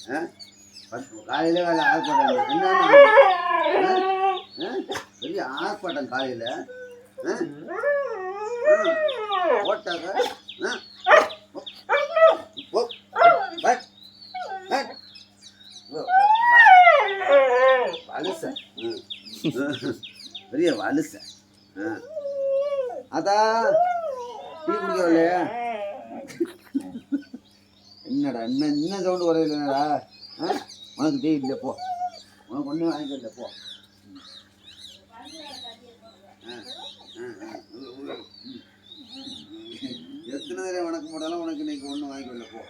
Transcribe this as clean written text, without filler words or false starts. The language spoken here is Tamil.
காலையில் வேலை ஆர்ப்பாட்டம் என்னென்ன பெரிய ஆர்ப்பாட்டம் காலையில் போட்டாக்க வலுச பெரிய வலுச அதான் டீ குடிக்கவில்லையா என்னடா இன்னும் சவுண்டு குறையிலடா உனக்கு டீ இல்லை போ உனக்கு ஒன்றும் வாங்கிக்கல போ எத்தனை தடவை வணக்கம் போட்டாலும் உனக்கு இன்னைக்கு ஒன்றும் வாங்கிக்கல போ